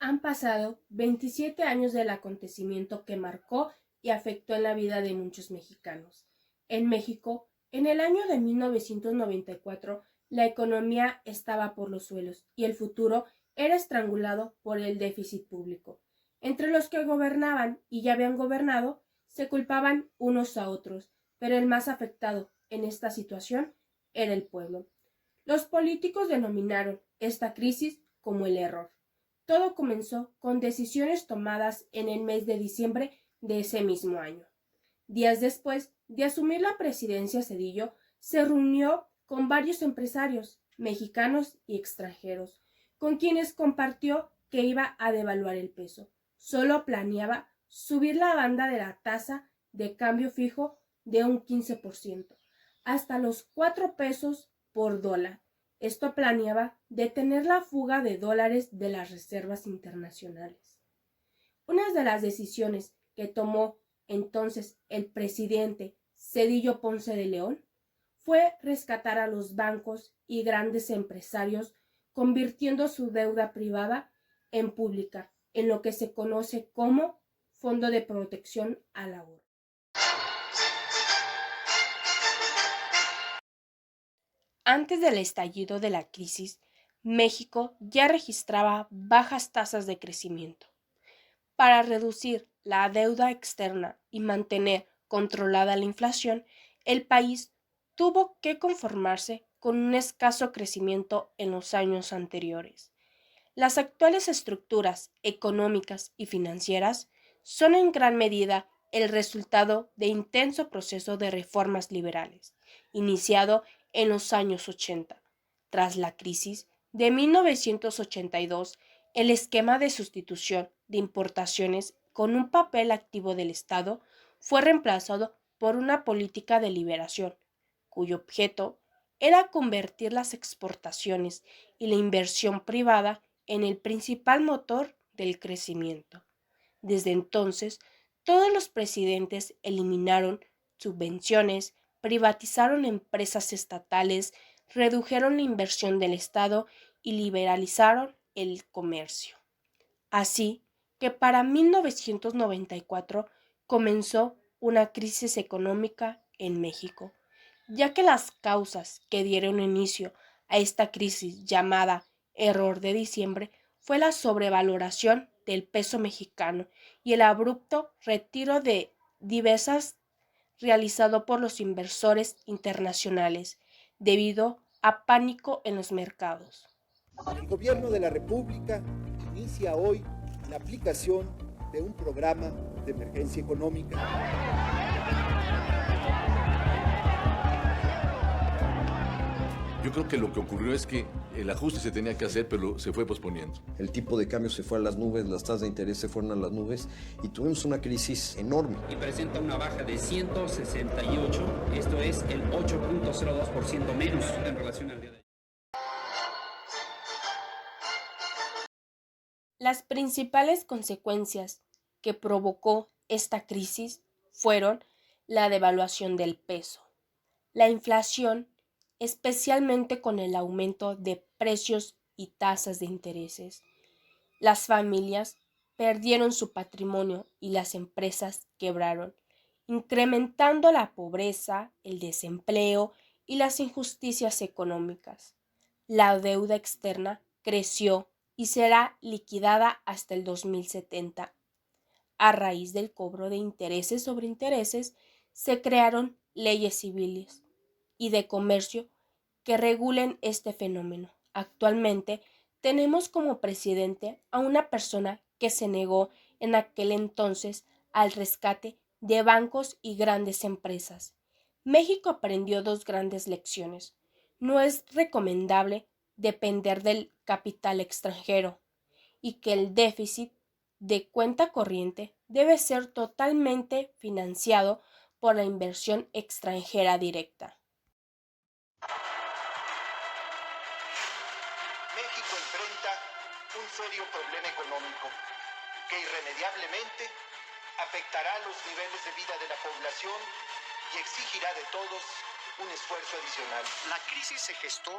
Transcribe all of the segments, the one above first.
Han pasado 27 años del acontecimiento que marcó y afectó en la vida de muchos mexicanos. En México, en el año de 1994, la economía estaba por los suelos y el futuro era estrangulado por el déficit público. Entre los que gobernaban y ya habían gobernado, se culpaban unos a otros, pero el más afectado en esta situación era el pueblo. Los políticos denominaron esta crisis como el error. Todo comenzó con decisiones tomadas en el mes de diciembre de ese mismo año. Días después de asumir la presidencia, Zedillo se reunió con varios empresarios mexicanos y extranjeros, con quienes compartió que iba a devaluar el peso. Solo planeaba subir la banda de la tasa de cambio fijo de un 15%, hasta los 4 pesos por dólar. Esto planeaba detener la fuga de dólares de las reservas internacionales. Una de las decisiones que tomó entonces el presidente Zedillo Ponce de León fue rescatar a los bancos y grandes empresarios, convirtiendo su deuda privada en pública, en lo que se conoce como Fondo de Protección al Ahorro. Antes del estallido de la crisis, México ya registraba bajas tasas de crecimiento. Para reducir la deuda externa y mantener controlada la inflación, el país tuvo que conformarse con un escaso crecimiento en los años anteriores. Las actuales estructuras económicas y financieras son en gran medida el resultado de intenso proceso de reformas liberales, iniciado en los años 80. Tras la crisis de 1982, el esquema de sustitución de importaciones con un papel activo del Estado fue reemplazado por una política de liberación, cuyo objeto era convertir las exportaciones y la inversión privada en el principal motor del crecimiento. Desde entonces, todos los presidentes eliminaron subvenciones, privatizaron empresas estatales, redujeron la inversión del Estado y liberalizaron el comercio. Así que para 1994 comenzó una crisis económica en México, ya que las causas que dieron inicio a esta crisis llamada error de diciembre fue la sobrevaloración del peso mexicano y el abrupto retiro de divisas realizado por los inversores internacionales debido a pánico en los mercados. El Gobierno de la República inicia hoy la aplicación de un programa de emergencia económica. Yo creo que lo que ocurrió es que el ajuste se tenía que hacer, pero se fue posponiendo. El tipo de cambio se fue a las nubes, las tasas de interés se fueron a las nubes y tuvimos una crisis enorme. Y presenta una baja de 168, esto es el 8.02% menos en relación al día de ayer. Las principales consecuencias que provocó esta crisis fueron la devaluación del peso, la inflación, especialmente con el aumento de precios y tasas de intereses. Las familias perdieron su patrimonio y las empresas quebraron, incrementando la pobreza, el desempleo y las injusticias económicas. La deuda externa creció y será liquidada hasta el 2070. A raíz del cobro de intereses sobre intereses, se crearon leyes civiles y de comercio que regulen este fenómeno. Actualmente tenemos como presidente a una persona que se negó en aquel entonces al rescate de bancos y grandes empresas. México aprendió dos grandes lecciones. No es recomendable depender del capital extranjero y que el déficit de cuenta corriente debe ser totalmente financiado por la inversión extranjera directa. México enfrenta un serio problema económico que irremediablemente afectará los niveles de vida de la población y exigirá de todos un esfuerzo adicional. La crisis se gestó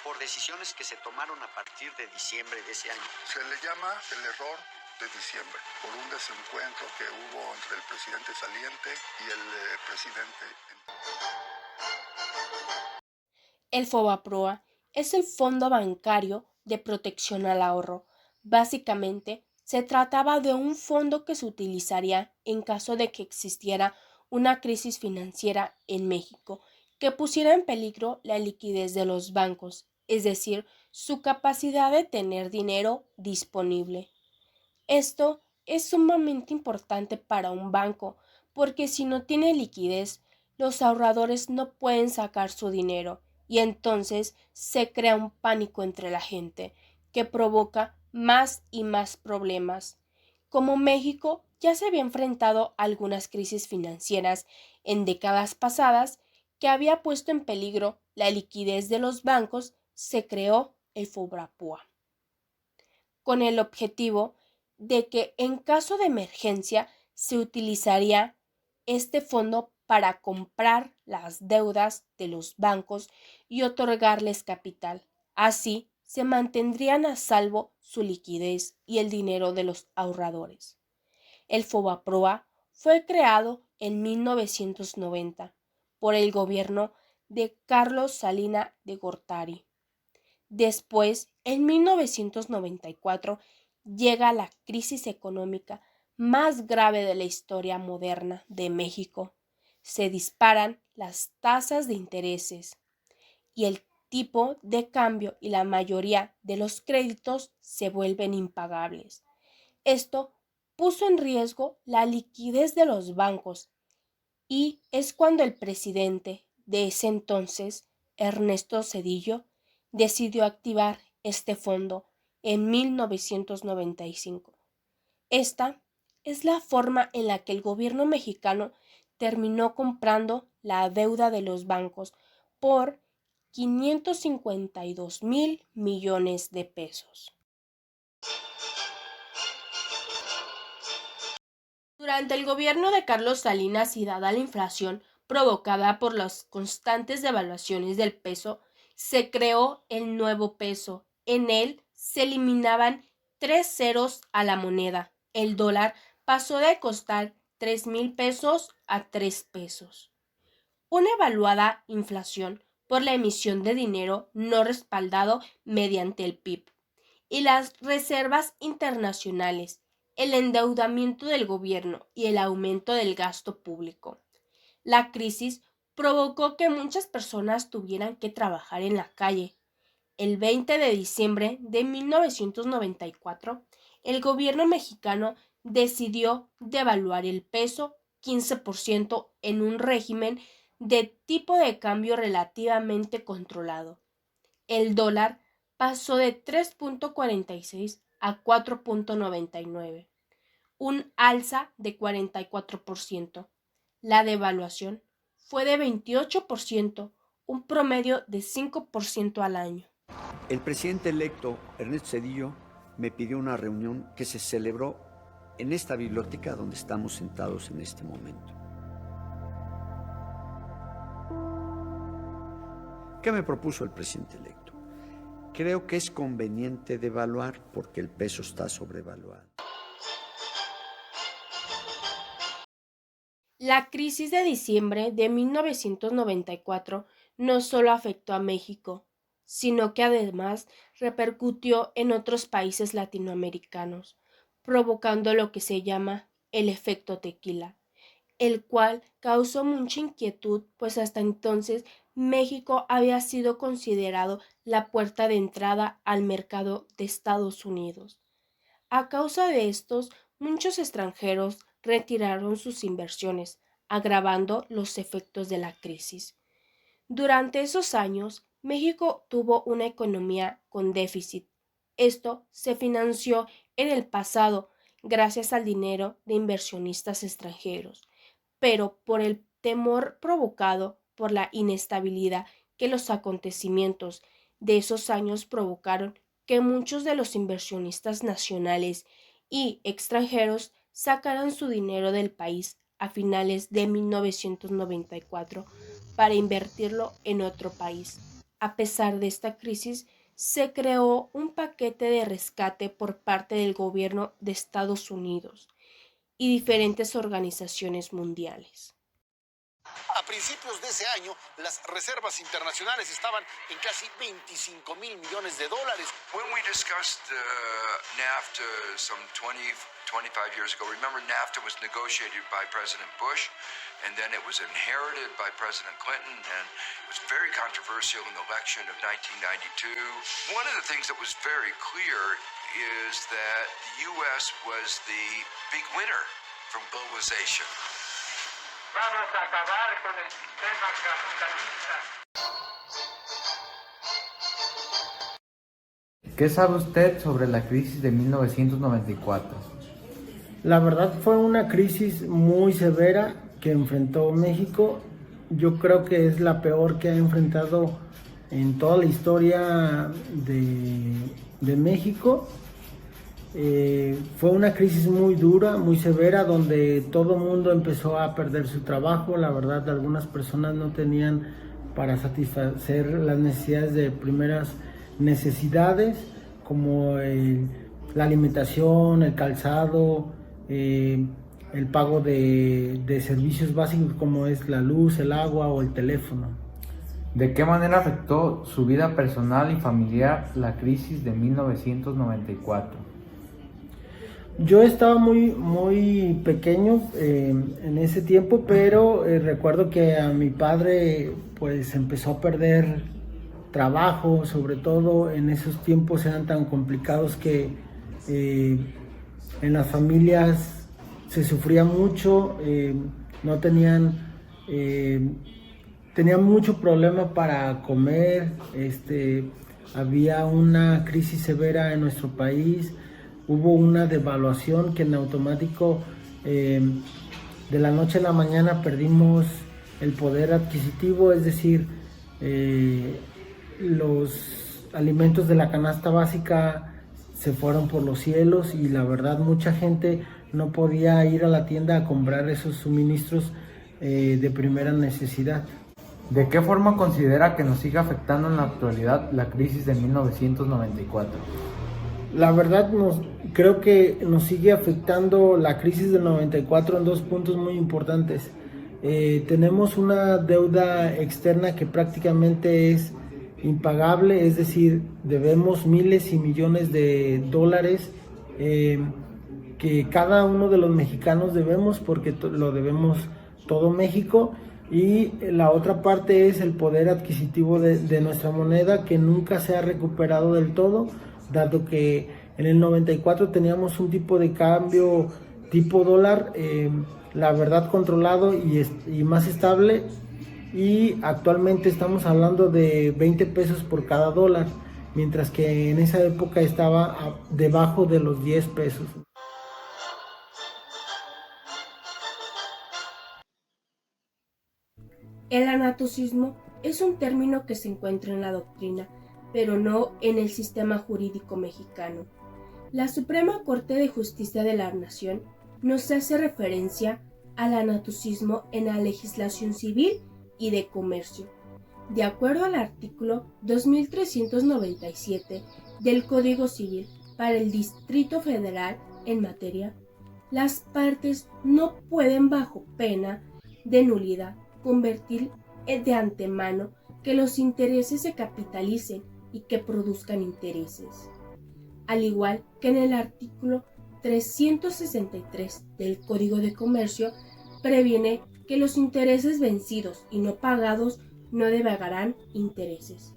por decisiones que se tomaron a partir de diciembre de ese año. Se le llama el error de diciembre, por un desencuentro que hubo entre el presidente saliente y el presidente. El FOBAPROA es el Fondo Bancario de Protección al Ahorro. Básicamente, se trataba de un fondo que se utilizaría en caso de que existiera una crisis financiera en México que pusiera en peligro la liquidez de los bancos, es decir, su capacidad de tener dinero disponible. Esto es sumamente importante para un banco, porque si no tiene liquidez, los ahorradores no pueden sacar su dinero y entonces se crea un pánico entre la gente que provoca más y más problemas. Como México ya se había enfrentado a algunas crisis financieras en décadas pasadas que había puesto en peligro la liquidez de los bancos, se creó el FOBAPROA, con el objetivo de que en caso de emergencia se utilizaría este fondo para comprar las deudas de los bancos y otorgarles capital. Así se mantendrían a salvo su liquidez y el dinero de los ahorradores. El FOBAPROA fue creado en 1990 por el gobierno de Carlos Salinas de Gortari. Después, en 1994, llega la crisis económica más grave de la historia moderna de México. Se disparan las tasas de intereses y el tipo de cambio y la mayoría de los créditos se vuelven impagables. Esto puso en riesgo la liquidez de los bancos y es cuando el presidente de ese entonces, Ernesto Zedillo, decidió activar este fondo en 1995. Esta es la forma en la que el gobierno mexicano terminó comprando la deuda de los bancos por 552,000 millones de pesos. Durante el gobierno de Carlos Salinas y dada la inflación provocada por las constantes devaluaciones del peso, se creó el nuevo peso. En él se eliminaban 3 ceros a la moneda. El dólar pasó de costar 3,000 pesos a 3 pesos. Una evaluada inflación por la emisión de dinero no respaldado mediante el PIB y las reservas internacionales, el endeudamiento del gobierno y el aumento del gasto público. La crisis provocó que muchas personas tuvieran que trabajar en la calle. El 20 de diciembre de 1994, el gobierno mexicano decidió devaluar el peso 15% en un régimen de tipo de cambio relativamente controlado. El dólar pasó de 3.46 a 4.99, un alza de 44%. La devaluación fue de 28%, un promedio de 5% al año. El presidente electo, Ernesto Zedillo, me pidió una reunión que se celebró en esta biblioteca donde estamos sentados en este momento. ¿Qué me propuso el presidente electo? Creo que es conveniente devaluar porque el peso está sobrevaluado. La crisis de diciembre de 1994 no solo afectó a México, sino que además repercutió en otros países latinoamericanos, provocando lo que se llama el efecto tequila, el cual causó mucha inquietud, pues hasta entonces México había sido considerado la puerta de entrada al mercado de Estados Unidos. A causa de estos, muchos extranjeros retiraron sus inversiones, agravando los efectos de la crisis. Durante esos años, México tuvo una economía con déficit. Esto se financió en el pasado gracias al dinero de inversionistas extranjeros, pero por el temor provocado por la inestabilidad que los acontecimientos de esos años provocaron, que muchos de los inversionistas nacionales y extranjeros sacaran su dinero del país a finales de 1994 para invertirlo en otro país. A pesar de esta crisis, se creó un paquete de rescate por parte del gobierno de Estados Unidos y diferentes organizaciones mundiales. A principios de ese año, las reservas internacionales estaban en casi $25,000 millones. When we discussed NAFTA some 20, 25 years ago, remember NAFTA was negotiated by President Bush, and then it was inherited by President Clinton, and it was very controversial in the election of 1992. One of the things that was very clear is that the U.S. was the big winner from globalization. Vamos a acabar con el sistema capitalista. ¿Qué sabe usted sobre la crisis de 1994? La verdad fue una crisis muy severa que enfrentó México. Yo creo que es la peor que ha enfrentado en toda la historia de México. Fue una crisis muy dura, muy severa, donde todo el mundo empezó a perder su trabajo. La verdad, algunas personas no tenían para satisfacer las necesidades de primeras necesidades, como la alimentación, el calzado, el pago de servicios básicos como es la luz, el agua o el teléfono. ¿De qué manera afectó su vida personal y familiar la crisis de 1994? Yo estaba muy pequeño en ese tiempo, pero recuerdo que a mi padre pues empezó a perder trabajo, sobre todo en esos tiempos eran tan complicados que en las familias se sufría mucho, no tenían mucho problema para comer, había una crisis severa en nuestro país. Hubo una devaluación que en automático de la noche a la mañana perdimos el poder adquisitivo, es decir, los alimentos de la canasta básica se fueron por los cielos y la verdad mucha gente no podía ir a la tienda a comprar esos suministros de primera necesidad. ¿De qué forma considera que nos sigue afectando en la actualidad la crisis de 1994? La verdad creo que nos sigue afectando la crisis del 94 en dos puntos muy importantes. Tenemos una deuda externa que prácticamente es impagable, es decir, debemos miles y millones de dólares que cada uno de los mexicanos debemos porque lo debemos todo México. Y la otra parte es el poder adquisitivo de nuestra moneda que nunca se ha recuperado del todo, dado que en el 94 teníamos un tipo de cambio tipo dólar, la verdad controlado y más estable, y actualmente estamos hablando de 20 pesos por cada dólar, mientras que en esa época estaba debajo de los 10 pesos. El anatocismo es un término que se encuentra en la doctrina, pero no en el sistema jurídico mexicano. La Suprema Corte de Justicia de la Nación nos hace referencia al anatocismo en la legislación civil y de comercio. De acuerdo al artículo 2397 del Código Civil para el Distrito Federal en materia, las partes no pueden bajo pena de nulidad convertir de antemano que los intereses se capitalicen y que produzcan intereses. Al igual que en el artículo 363 del Código de Comercio, previene que los intereses vencidos y no pagados no devagarán intereses.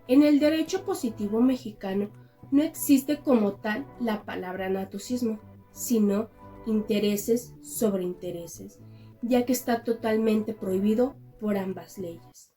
En el derecho positivo mexicano no existe como tal la palabra anatocismo, sino intereses sobre intereses, ya que está totalmente prohibido por ambas leyes.